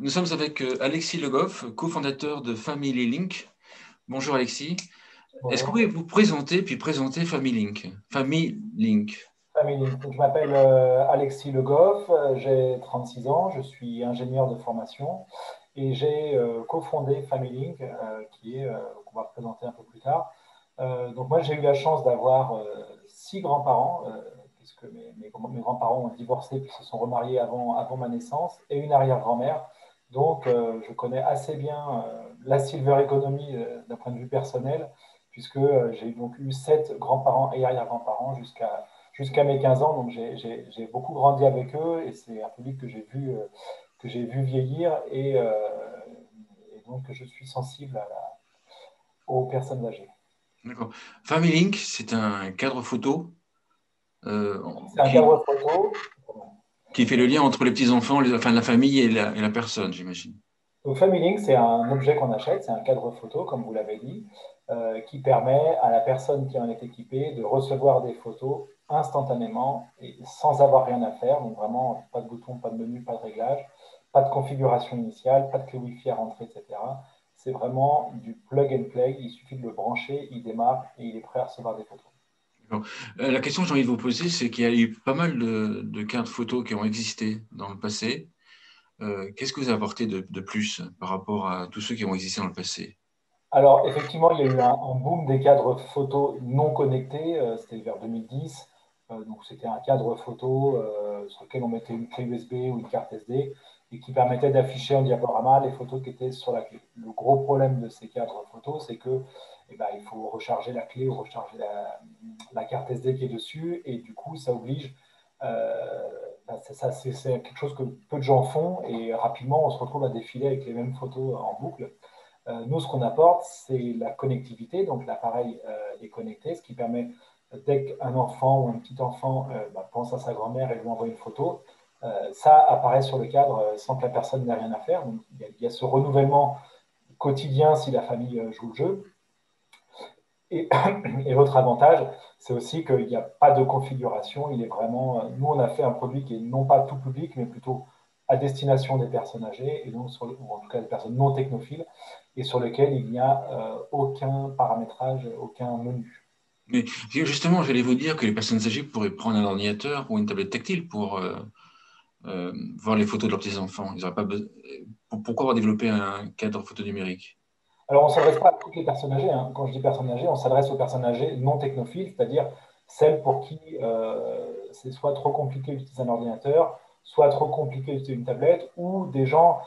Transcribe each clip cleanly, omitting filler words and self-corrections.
Nous sommes avec Alexis Le Goff, cofondateur de Family Link. Bonjour Alexis. Est-ce que vous Bonjour. pouvez vous présenter puis présenter Family Link? Family Link. Family. Donc, je m'appelle Alexis Le Goff, j'ai 36 ans, je suis ingénieur de formation et j'ai cofondé Family Link, qu'on va présenter un peu plus tard. Donc moi, j'ai eu la chance d'avoir six grands-parents, puisque mes grands-parents ont divorcé puis se sont remariés avant ma naissance, et une arrière-grand-mère. Donc je connais assez bien la silver economy d'un point de vue personnel, puisque j'ai donc eu sept grands-parents et arrière-grands-parents jusqu'à mes 15 ans. Donc j'ai beaucoup grandi avec eux et c'est un public que j'ai vu vieillir et donc je suis sensible aux personnes âgées. D'accord. Family Link, c'est un cadre photo euh, C'est un qui, cadre photo. qui fait le lien entre les petits-enfants, enfin la famille et la personne, j'imagine. Donc Family Link, c'est un objet qu'on achète, c'est un cadre photo, comme vous l'avez dit, qui permet à la personne qui en est équipée de recevoir des photos instantanément et sans avoir rien à faire. Donc vraiment, pas de bouton, pas de menu, pas de réglage, pas de configuration initiale, pas de clé Wi-Fi à rentrer, etc. C'est vraiment du plug and play. Il suffit de le brancher, il démarre et il est prêt à recevoir des photos. D'accord. La question que j'ai envie de vous poser, c'est qu'il y a eu pas mal de cadres photos qui ont existé dans le passé. Qu'est-ce que vous apportez de plus par rapport à tous ceux qui ont existé dans le passé? Alors, effectivement, il y a eu un boom des cadres photo non connectés. C'était vers 2010. Donc, c'était un cadre photo sur lequel on mettait une clé USB ou une carte SD et qui permettait d'afficher en diaporama les photos qui étaient sur la clé. Le gros problème de ces cadres photos, c'est que il faut recharger la clé ou recharger la carte SD qui est dessus. Et du coup, ça oblige. C'est quelque chose que peu de gens font et rapidement, on se retrouve à défiler avec les mêmes photos en boucle. Nous, ce qu'on apporte, c'est la connectivité. Donc, l'appareil est connecté, ce qui permet, dès qu'un enfant ou un petit enfant pense à sa grand-mère et lui envoie une photo, ça apparaît sur le cadre sans que la personne n'ait rien à faire. Donc, il y a ce renouvellement quotidien si la famille joue le jeu. Et, et l'autre avantage, c'est aussi qu'il n'y a pas de configuration. Il est vraiment, nous, on a fait un produit qui est non pas tout public, mais plutôt à destination des personnes âgées, et donc ou en tout cas des personnes non technophiles, et sur lequel il n'y a aucun paramétrage, aucun menu. Mais justement, j'allais vous dire que les personnes âgées pourraient prendre un ordinateur ou une tablette tactile pour voir les photos de leurs petits-enfants. Ils auraient pas pourquoi avoir développé un cadre photo numérique? Alors, on ne s'adresse pas à toutes les personnes âgées, hein. Quand je dis personnes âgées, on s'adresse aux personnes âgées non technophiles, c'est-à-dire celles pour qui c'est soit trop compliqué d'utiliser un ordinateur, soit trop compliqué d'utiliser une tablette, ou des gens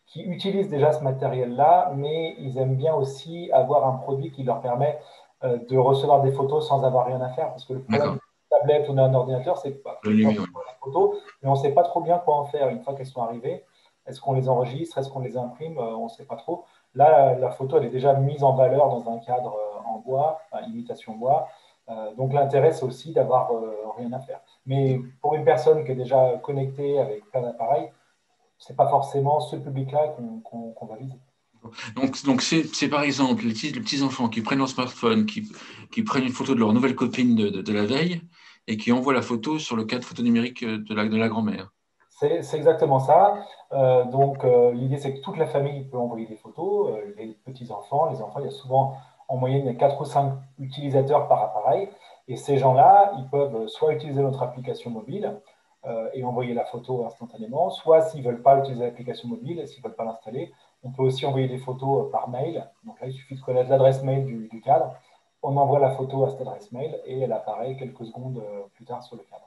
qui utilisent déjà ce matériel-là, mais ils aiment bien aussi avoir un produit qui leur permet de recevoir des photos sans avoir rien à faire. Parce que le problème D'accord. d'une tablette ou d'un ordinateur, c'est Le qu'on numérique, reçoit les photos, mais on ne sait pas trop bien quoi en faire une fois qu'elles sont arrivées. Est-ce qu'on les enregistre? Est-ce qu'on les imprime? On ne sait pas trop. Là, la photo, elle est déjà mise en valeur dans un cadre en bois, enfin, imitation bois. Donc l'intérêt, c'est aussi d'avoir rien à faire. Mais pour une personne qui est déjà connectée avec plein d'appareils, c'est pas forcément ce public-là qu'on va viser. donc c'est par exemple les petits enfants qui prennent leur smartphone, qui prennent une photo de leur nouvelle copine de la veille et qui envoient la photo sur le cadre photo numérique de la grand-mère. C'est exactement ça. L'idée, c'est que toute la famille peut envoyer des photos, les petits-enfants, les enfants. Il y a souvent, en moyenne, il y a 4 ou 5 utilisateurs par appareil. Et ces gens-là, ils peuvent soit utiliser notre application mobile et envoyer la photo instantanément, soit s'ils ne veulent pas utiliser l'application mobile, s'ils ne veulent pas l'installer, on peut aussi envoyer des photos par mail. Donc là, il suffit de connaître l'adresse mail du cadre. On envoie la photo à cette adresse mail et elle apparaît quelques secondes plus tard sur le cadre.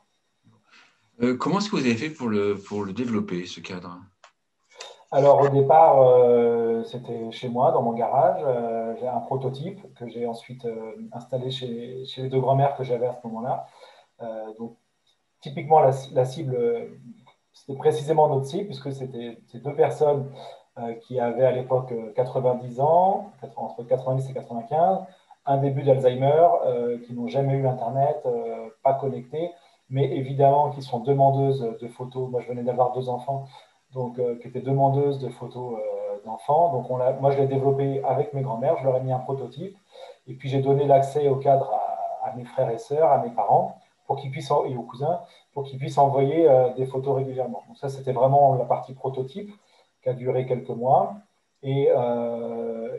Comment est-ce que vous avez fait pour le développer, ce cadre? Alors au départ, c'était chez moi, dans mon garage. J'ai un prototype que j'ai ensuite installé chez les deux grand-mères que j'avais à ce moment-là. Donc typiquement la cible, c'était précisément notre cible puisque c'était ces deux personnes qui avaient à l'époque 90 ans, entre 90 et 95, un début d'Alzheimer, qui n'ont jamais eu Internet, pas connectés, mais évidemment qui sont demandeuses de photos. Moi, je venais d'avoir deux enfants, donc qui étaient demandeuses de photos d'enfants. Donc, moi, je l'ai développé avec mes grands-mères, je leur ai mis un prototype, et puis j'ai donné l'accès au cadre à mes frères et sœurs, à mes parents, pour qu'ils puissent, et aux cousins, pour qu'ils puissent envoyer des photos régulièrement. Donc ça, c'était vraiment la partie prototype. qui a duré quelques mois. Et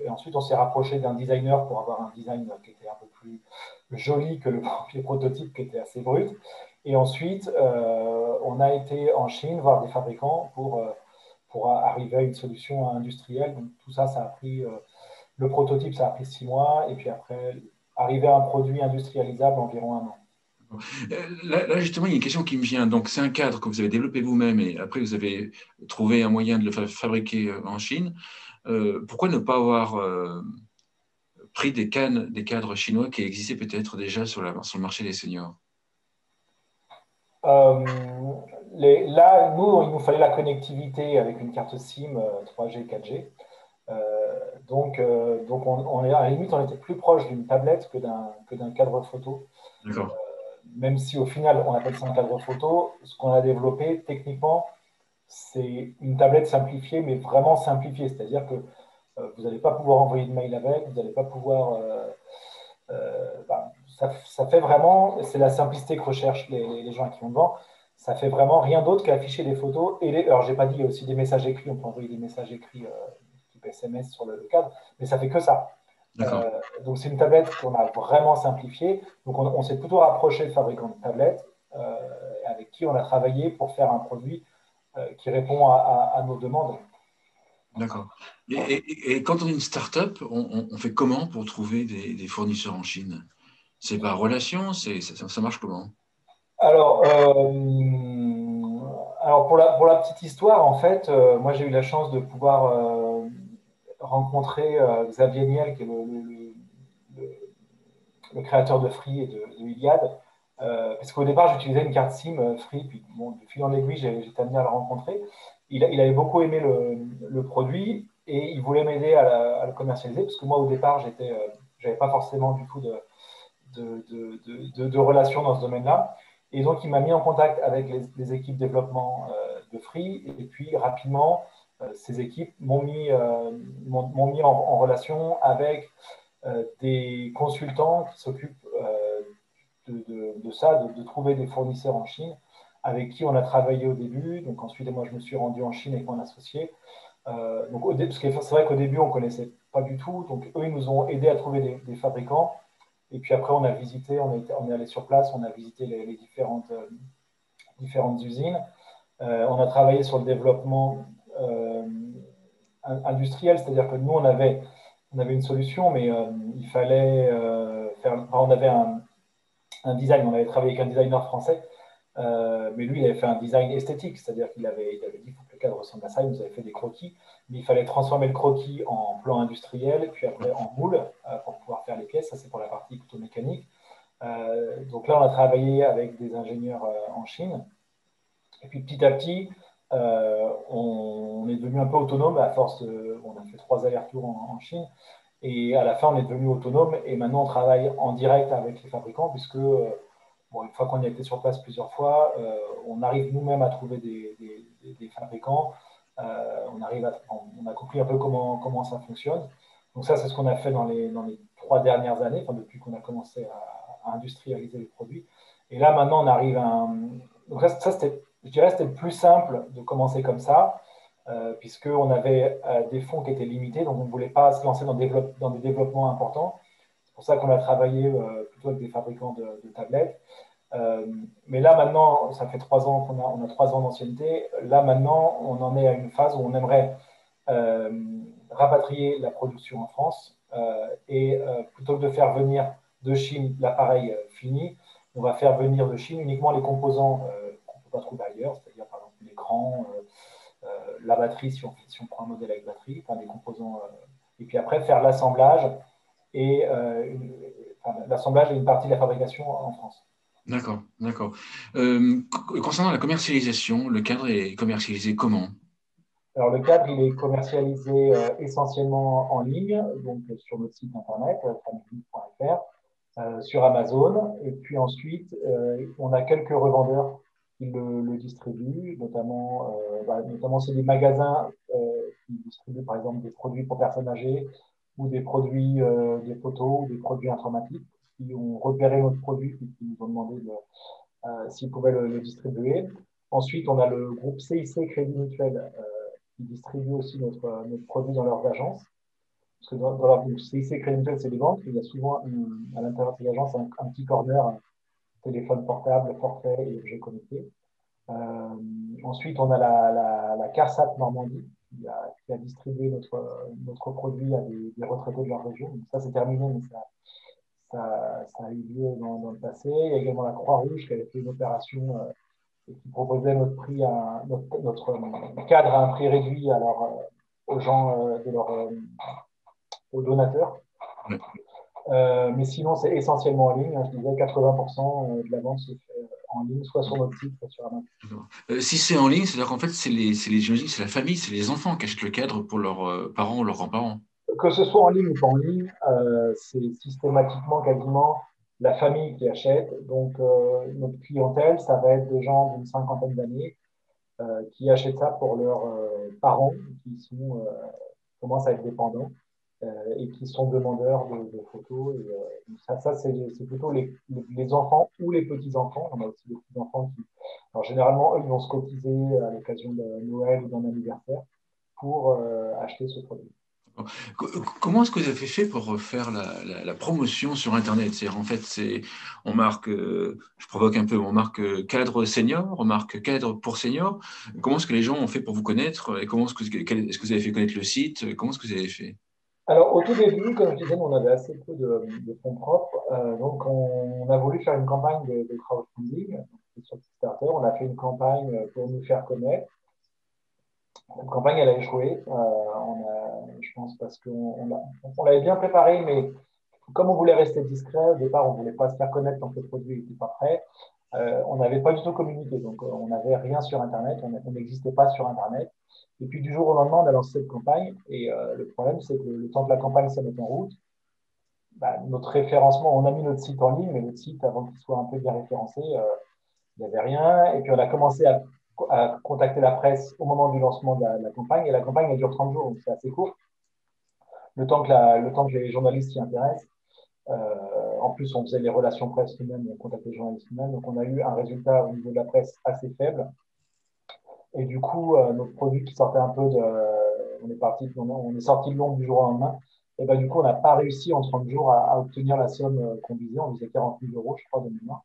ensuite, on s'est rapproché d'un designer pour avoir un design qui était un peu plus joli que le premier prototype qui était assez brut. Et ensuite, on a été en Chine voir des fabricants pour arriver à une solution industrielle. Donc, tout ça, ça a pris, le prototype, ça a pris 6 mois. Et puis après, arriver à un produit industrialisable environ 1 an. Là, justement, il y a une question qui me vient. Donc, c'est un cadre que vous avez développé vous-même et après, vous avez trouvé un moyen de le fabriquer en Chine. Pourquoi ne pas avoir pris des cadres chinois qui existaient peut-être déjà sur le marché des seniors? Euh, Là, nous, il nous fallait la connectivité avec une carte SIM 3G, 4G. Donc on est, à la limite, on était plus proche d'une tablette que d'un cadre photo. D'accord, Même si au final, on appelle ça un cadre photo, ce qu'on a développé techniquement, c'est une tablette simplifiée, mais vraiment simplifiée. C'est-à-dire que vous n'allez pas pouvoir envoyer de mail avec, vous n'allez pas pouvoir. Ça fait vraiment, c'est la simplicité que recherchent les gens qui ont devant. Ça fait vraiment rien d'autre qu'afficher des photos. Alors, j'ai pas dit, il y a aussi des messages écrits. On peut envoyer des messages écrits type SMS sur le cadre, mais ça fait que ça. d'accord, Donc, c'est une tablette qu'on a vraiment simplifiée. Donc, on s'est plutôt rapproché de fabricants de tablettes avec qui on a travaillé pour faire un produit qui répond à nos demandes. d'accord. Et quand on est une start-up, on fait comment pour trouver des fournisseurs en Chine? C'est par relation, ça marche comment? Alors, pour la petite histoire, en fait, moi j'ai eu la chance de pouvoir rencontrer Xavier Niel, qui est le créateur de Free et de Iliad. Parce qu'au départ, j'utilisais une carte SIM Free, puis bon, de fil en aiguille, j'étais amené à le rencontrer. Il avait beaucoup aimé le produit et il voulait m'aider à le commercialiser, parce que moi, au départ, j'avais pas forcément du tout de relations dans ce domaine-là. Et donc, il m'a mis en contact avec les équipes développement de Free. Et puis, rapidement, ces équipes m'ont mis en relation avec des consultants qui s'occupent de ça, de trouver des fournisseurs en Chine avec qui on a travaillé au début. Donc, ensuite, moi, je me suis rendu en Chine avec mon associé. Parce que c'est vrai qu'au début, on ne connaissait pas du tout. Donc, eux, ils nous ont aidés à trouver des fabricants. Et puis après, on a visité, on est allé sur place, on a visité les différentes usines. On a travaillé sur le développement industriel, c'est-à-dire que nous, on avait une solution, mais il fallait faire. Enfin, on avait un design, on avait travaillé avec un designer français, mais lui, il avait fait un design esthétique, c'est-à-dire qu'il il avait dit qu'il faut que le cadre ressemble à ça, il nous avait fait des croquis, mais il fallait transformer le croquis en plan industriel, puis après en moule pour pouvoir faire les pièces. Ça, c'est pour la partie plutôt mécanique. Donc là, on a travaillé avec des ingénieurs en Chine. Et puis petit à petit, on est devenu un peu autonome à force de. On a fait 3 allers-retours en Chine. Et à la fin, on est devenu autonome. Et maintenant, on travaille en direct avec les fabricants, puisque bon, une fois qu'on a été sur place plusieurs fois, on arrive nous-mêmes à trouver des fabricants. On a compris un peu comment ça fonctionne. Donc ça, c'est ce qu'on a fait dans les 3 dernières années, enfin, depuis qu'on a commencé à industrialiser les produits. Et là, maintenant, on arrive à un. Donc ça je dirais que c'était le plus simple de commencer comme ça, puisqu'on avait des fonds qui étaient limités, donc on ne voulait pas se lancer dans des développements importants. C'est pour ça qu'on a travaillé plutôt avec des fabricants de tablettes. Mais là, maintenant, ça fait 3 ans on a 3 ans d'ancienneté. Là, maintenant, on en est à une phase où on aimerait euh, rapatrier la production en France et plutôt que de faire venir de Chine l'appareil fini, on va faire venir de Chine uniquement les composants qu'on ne peut pas trouver ailleurs, c'est-à-dire par exemple l'écran, la batterie, si on prend un modèle avec batterie, enfin, des composants, et puis après faire l'assemblage et l'assemblage et une partie de la fabrication en France. D'accord, d'accord. Concernant la commercialisation, le cadre est commercialisé comment? Alors, le cadre, il est commercialisé essentiellement en ligne, donc sur notre site internet, family.fr, sur Amazon. Et puis ensuite, on a quelques revendeurs qui le distribuent, notamment c'est des magasins qui distribuent par exemple des produits pour personnes âgées ou des produits, des photos ou des produits informatiques qui ont repéré notre produit et qui nous ont demandé s'ils pouvaient le distribuer. Ensuite, on a le groupe CIC Crédit Mutuel qui distribuent aussi notre produit dans leurs agences. Parce que dans leur CIC Crédit Mutuel, c'est des banques, il y a souvent à l'intérieur de ces agences un petit corner, téléphone portable, forfait et objets connectés. Ensuite, on a la CARSAT Normandie qui a distribué notre produit à des retraités de leur région. Donc ça, c'est terminé, mais ça a eu lieu dans le passé. Il y a également la Croix-Rouge qui avait fait une opération et qui proposait notre cadre à un prix réduit aux gens aux donateurs. Ouais. Mais sinon, c'est essentiellement en ligne. Je disais 80% de la vente se fait en ligne, soit sur notre site, soit sur Amazon. Si c'est en ligne, c'est-à-dire qu'en fait, j'imagine que c'est la famille, c'est les enfants qui achètent le cadre pour leurs parents ou leurs grands-parents. Que ce soit en ligne ou pas en ligne, c'est systématiquement quasiment la famille qui achète. Donc, notre clientèle, ça va être des gens d'une cinquantaine d'années qui achètent ça pour leurs parents qui commencent à être dépendants et qui sont demandeurs de photos. Et, ça c'est plutôt les enfants ou les petits-enfants. On a aussi des petits-enfants qui, alors généralement, eux, ils vont se cotiser à l'occasion de Noël ou d'un anniversaire pour acheter ce produit. Comment est-ce que vous avez fait pour faire la promotion sur Internet? C'est-à-dire, en fait, on marque, je provoque un peu, on marque cadre senior, on marque cadre pour senior. Comment est-ce que les gens ont fait pour vous connaître? Et comment est-ce que vous avez fait connaître le site? Comment est-ce que vous avez fait? Alors, au tout début, comme je disais, on avait assez peu de fonds propres. Donc, on a voulu faire une campagne de crowdfunding sur Kickstarter. On a fait une campagne pour nous faire connaître. Cette campagne, elle a échoué. Je pense parce qu'on l'avait bien préparée, mais comme on voulait rester discret, au départ, on ne voulait pas se faire connaître tant que le produit n'était pas prêt. On n'avait pas du tout communiqué. Donc, on n'avait rien sur Internet. On n'existait pas sur Internet. Et puis, du jour au lendemain, on a lancé cette campagne. Et le problème, c'est que le temps que la campagne se mette en route, notre référencement, on a mis notre site en ligne, mais notre site, avant qu'il soit un peu bien référencé, il n'y avait rien. Et puis, on a commencé à contacter la presse au moment du lancement de la campagne. Et la campagne, elle dure 30 jours, donc c'est assez court. Le temps que les journalistes s'y intéressent. En plus, on faisait les relations presse nous-mêmes, on contactait les journalistes nous-mêmes. Donc, on a eu un résultat au niveau de la presse assez faible. Et du coup, notre produit qui sortait un peu on est sorti de l'ombre du jour au lendemain. Et ben, du coup, on n'a pas réussi en 30 jours à obtenir la somme qu'on visait. On visait 40 000 euros, je crois, de mémoire.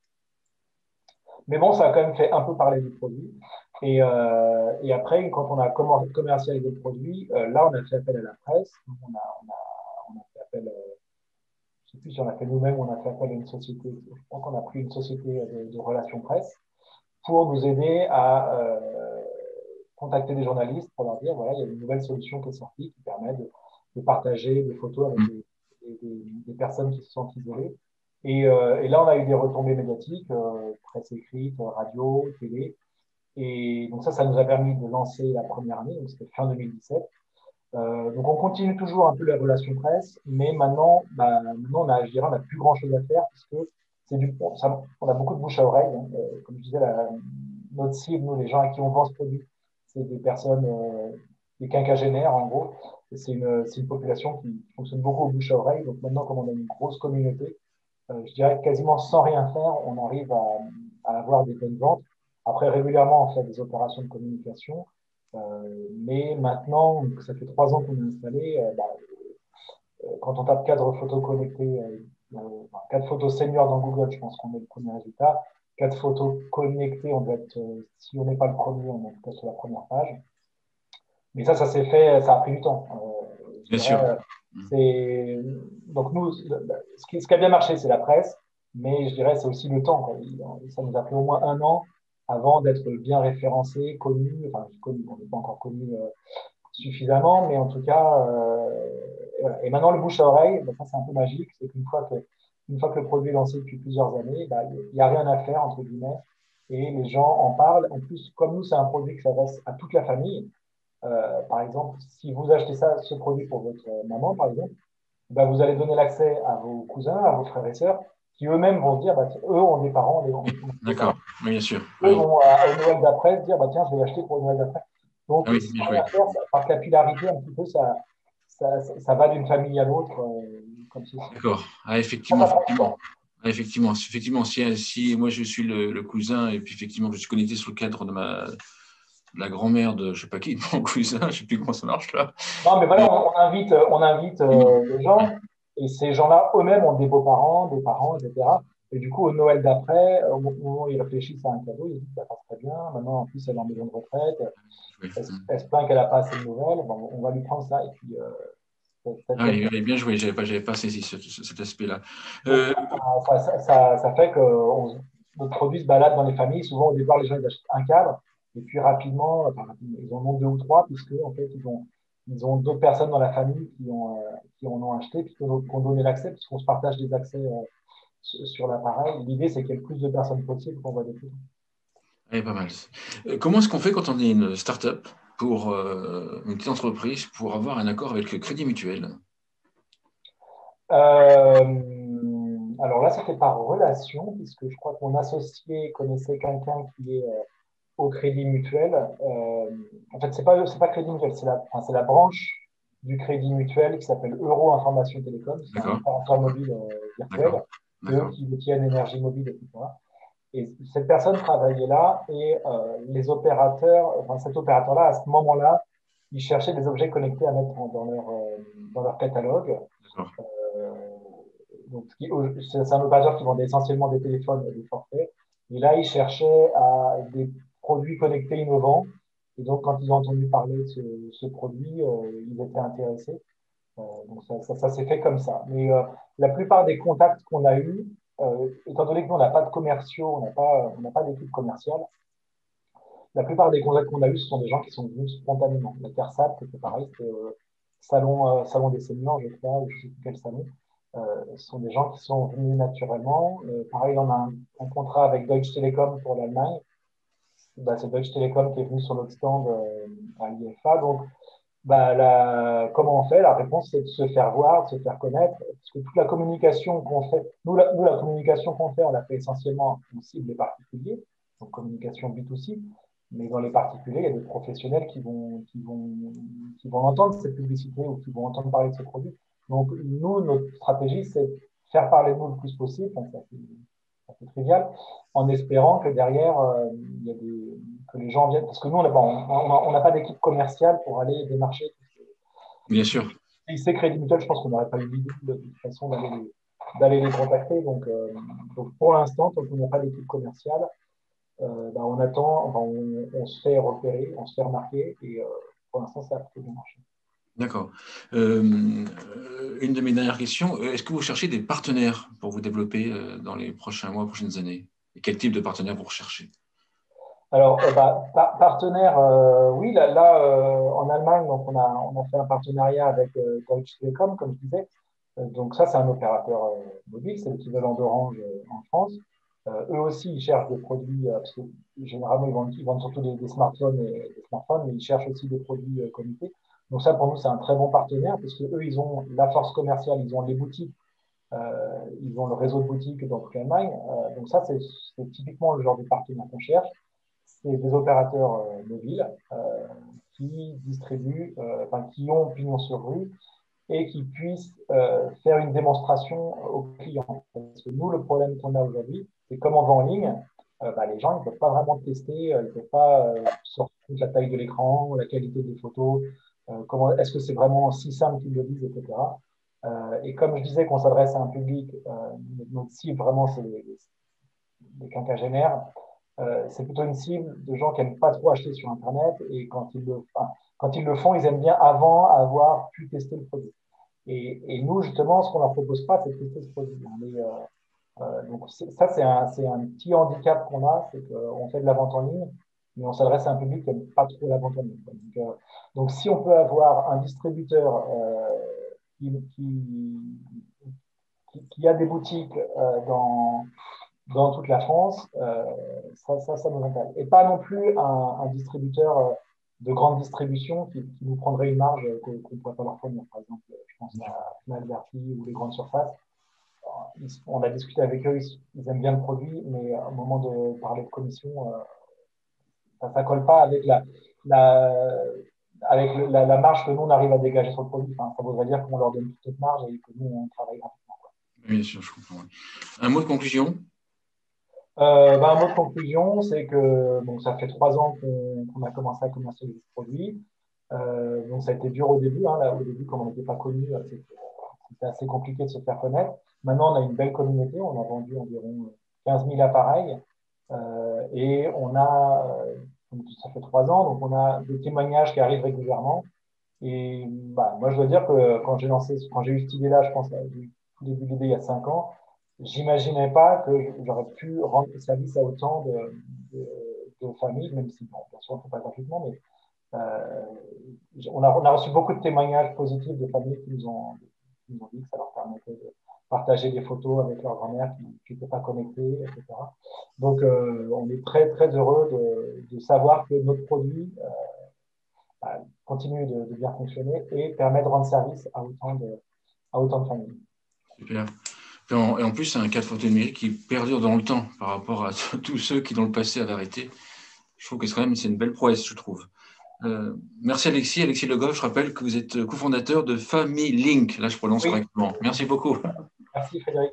Mais bon, ça a quand même fait un peu parler du produit. Et après, quand on a commercialisé le produit, là, on a fait appel à la presse. On a fait appel, je ne sais plus si on a fait nous-mêmes, on a fait appel à une société. Je crois qu'on a pris une société de relations presse pour nous aider à contacter des journalistes pour leur dire, voilà, il y a une nouvelle solution qui est sortie qui permet de partager des photos avec des personnes qui se sentent isolées. Et là, on a eu des retombées médiatiques, presse écrite, radio, télé. Et donc ça nous a permis de lancer la première année, donc c'était fin 2017. Donc on continue toujours un peu les relations presse, mais maintenant, on a, je dirais, on n'a plus grand-chose à faire puisque on a beaucoup de bouche à oreille. Hein. Comme je disais, notre cible, nous, les gens à qui on vend ce produit, c'est des personnes, des quinquagénaires en gros. C'est une population qui fonctionne beaucoup au bouche à oreille. Donc maintenant, comme on a une grosse communauté, je dirais que quasiment sans rien faire, on arrive à avoir des bonnes ventes. Après, régulièrement, on fait des opérations de communication. Mais maintenant, ça fait 3 ans qu'on est installé, quand on tape cadre photo connecté, cadre photo senior dans Google, je pense qu'on est le premier résultat. Cadre photo connecté, on doit être, si on n'est pas le premier, on est en tout cas sur la première page. Mais ça s'est fait, ça a pris du temps. Bien sûr. Donc nous, ce qui a bien marché, c'est la presse, mais je dirais c'est aussi le temps, quoi. Ça nous a pris au moins 1 an avant d'être bien référencé, connu. Enfin, connu, on n'est pas encore connu suffisamment, mais en tout cas, et, voilà. Et maintenant le bouche à oreille, ça c'est un peu magique, c'est qu'une fois que le produit est lancé depuis plusieurs années, il n'y a rien à faire entre guillemets, et les gens en parlent. En plus, comme nous, c'est un produit qui s'adresse à toute la famille. Par exemple, si vous achetez ce produit pour votre maman, par exemple, vous allez donner l'accès à vos cousins, à vos frères et sœurs, qui eux-mêmes vont se dire, eux ont des parents, D'accord, oui, bien sûr. Eux vont au Noël d'après se dire, tiens, je vais l'acheter pour le Noël d'après. Donc, Oui, sans rien faire, par capillarité, un petit peu, ça va d'une famille à l'autre, comme ceci. D'accord. Effectivement, si moi je suis le cousin et puis effectivement je suis connecté sur le cadre la grand-mère de je sais pas qui, de mon cousin, je sais plus comment ça marche là. Non, mais Et- voilà, on invite des gens, et ces gens-là eux-mêmes ont des beaux-parents, des parents, etc. Et du coup, au Noël d'après, au moment où ils réfléchissent à un cadeau, ils disent, ça passe très bien. Maintenant, en plus, elle est en maison de retraite. Oui. Elle se plaint qu'elle n'a pas assez de nouvelles. Bon, on va lui prendre ça. Et puis, Ah oui, oui, bien joué, j'avais pas saisi cet aspect-là. donc, Euh, ça fait que notre produit se balade dans les familles. Souvent, au départ, les gens ils achètent un cadre, et puis rapidement, enfin, rapidement, ils en ont deux ou trois, puisque en fait, ils ont d'autres personnes dans la famille qui en ont acheté, puis qui ont donné l'accès, puisqu'on se partage des accès sur l'appareil. L'idée, c'est qu'il y ait le plus de personnes possible qu'on voit des photos. ouais, pas mal. Comment est-ce qu'on fait quand on est une start-up pour une petite entreprise pour avoir un accord avec le Crédit Mutuel? Alors là, c'était par relation, puisque je crois que mon associé connaissait quelqu'un qui est au Crédit Mutuel. En fait, c'est pas Crédit Mutuel, c'est la branche du Crédit Mutuel qui s'appelle Euro Information Télécom. C'est un D'accord, opérateur mobile d'accord, virtuel. C'est eux d'accord, qui détiennent Énergie Mobile, etc. Et cette personne travaillait là et les opérateurs, enfin cet opérateur-là, à ce moment-là, il cherchait des objets connectés à mettre dans leur catalogue. d'accord. Euh, donc, c'est un opérateur qui vendait essentiellement des téléphones et des forfaits. Et là, ils cherchaient des produits connectés innovants. Et donc, quand ils ont entendu parler de ce produit, ils étaient intéressés. Donc, ça s'est fait comme ça. Mais la plupart des contacts qu'on a eus, étant donné que nous, on n'a pas de commerciaux, on n'a pas d'équipe commerciale, la plupart des contacts qu'on a eus, ce sont des gens qui sont venus spontanément. La CARSAT, c'était pareil, c'était salon des seniors, je crois, ou je ne sais plus quel salon. Ce sont des gens qui sont venus naturellement. Pareil, on a un contrat avec Deutsche Telekom pour l'Allemagne. Bah, c'est Deutsche Telekom qui est venu sur notre stand à l'IFA. Donc, bah, comment on fait? La réponse, c'est de se faire voir, de se faire connaître. Parce que toute la communication qu'on fait, nous, la communication qu'on fait, on la fait essentiellement, on cible les particuliers, donc communication B2C. Mais dans les particuliers, il y a des professionnels qui vont entendre cette publicité ou qui vont entendre parler de ce produit. Donc, nous, notre stratégie, c'est de faire parler de nous le plus possible. Enfin, c'est trivial, en espérant que derrière, il y a que les gens viennent. Parce que nous, on n'a pas d'équipe commerciale pour aller démarcher. Bien sûr. Si c'est Crédit Mutuel, je pense qu'on n'aurait pas eu l'idée de toute façon d'aller les contacter. Donc, pour l'instant, tant qu'on n'a pas d'équipe commerciale, bah, on attend, enfin, on se fait repérer, on se fait remarquer, et pour l'instant, ça a plutôt bien marché. D'accord. Une de mes dernières questions, est-ce que vous cherchez des partenaires pour vous développer dans les prochains mois, prochaines années? Et quel type de partenaire vous recherchez? Alors, bah, partenaire, oui, là, en Allemagne, donc on a fait un partenariat avec Deutsche Telekom, comme je disais. Donc ça, c'est un opérateur mobile, c'est l'équivalent d'Orange en France. Eux aussi, ils cherchent des produits, parce que généralement, ils vendent surtout des smartphones mais ils cherchent aussi des produits connectés. Donc ça, pour nous, c'est un très bon partenaire, parce que eux, ils ont la force commerciale, ils ont les boutiques, ils ont le réseau de boutiques dans toute l'Allemagne. Donc ça, c'est typiquement le genre de partenaire qu'on cherche. C'est des opérateurs mobiles qui distribuent, enfin, qui ont pignon sur rue et qui puissent faire une démonstration aux clients. Parce que nous, le problème qu'on a aujourd'hui, c'est comme on vend en ligne, bah, les gens ne peuvent pas vraiment tester, ils ne peuvent pas sortir la taille de l'écran, la qualité des photos, est-ce que c'est vraiment si simple qu'ils le disent, etc. Et comme je disais qu'on s'adresse à un public, notre cible vraiment, c'est les quinquagénaires, c'est plutôt une cible de gens qui n'aiment pas trop acheter sur Internet et quand ils le font, ils aiment bien avant avoir pu tester le produit. Et nous, justement, ce qu'on leur propose pas, c'est de tester ce produit. Donc ça, c'est un petit handicap qu'on a, c'est qu'on fait de la vente en ligne, mais on s'adresse à un public qui n'aime pas trop la vente en ligne. Donc, si on peut avoir un distributeur qui, qui a des boutiques dans toute la France, ça nous intéresse. Et pas non plus un distributeur de grande distribution qui nous prendrait une marge qu'on ne pourrait pas leur fournir. Par exemple, je pense à Fnac, Darty ou les grandes surfaces. On a discuté avec eux, ils aiment bien le produit, mais au moment de parler de commission, ça ne colle pas avec la, la marge que nous, on arrive à dégager sur le produit. Enfin, ça voudrait dire qu'on leur donne toute notre marge et que nous, on travaille rapidement. Bien sûr, je comprends. Ouais. Un mot de conclusion? Un mot de conclusion, c'est que bon, ça fait 3 ans qu'on a commencé à commercialiser ce produit. Donc ça a été dur au début. Hein, là, au début, comme on n'était pas connu, c'était assez compliqué de se faire connaître. Maintenant, on a une belle communauté. On a vendu environ 15 000 appareils. Et on a, ça fait 3 ans, donc on a des témoignages qui arrivent régulièrement. Et moi, je dois dire que quand j'ai eu cette idée-là, je pense, du tout début de l'idée il y a 5 ans, j'imaginais pas que j'aurais pu rendre service à autant de familles, même si, bon, bien sûr, on ne fait pas gratuitement, mais on a reçu beaucoup de témoignages positifs de familles qui nous ont dit que ça leur permettait de partager des photos avec leur grand-mère qui n'était pas connectée, etc. Donc, on est très, très heureux de savoir que notre produit continue de bien fonctionner et permet de rendre service à autant de familles. Super. Et en plus, c'est un cadre photo numérique qui perdure dans le temps par rapport à tous ceux qui, dans le passé, avaient arrêté. Je trouve que c'est une belle prouesse, je trouve. Merci Alexis. Alexis Le Goff, je rappelle que vous êtes cofondateur de Family Link. Là, je prononce Oui, correctement. Merci beaucoup. merci Frédéric.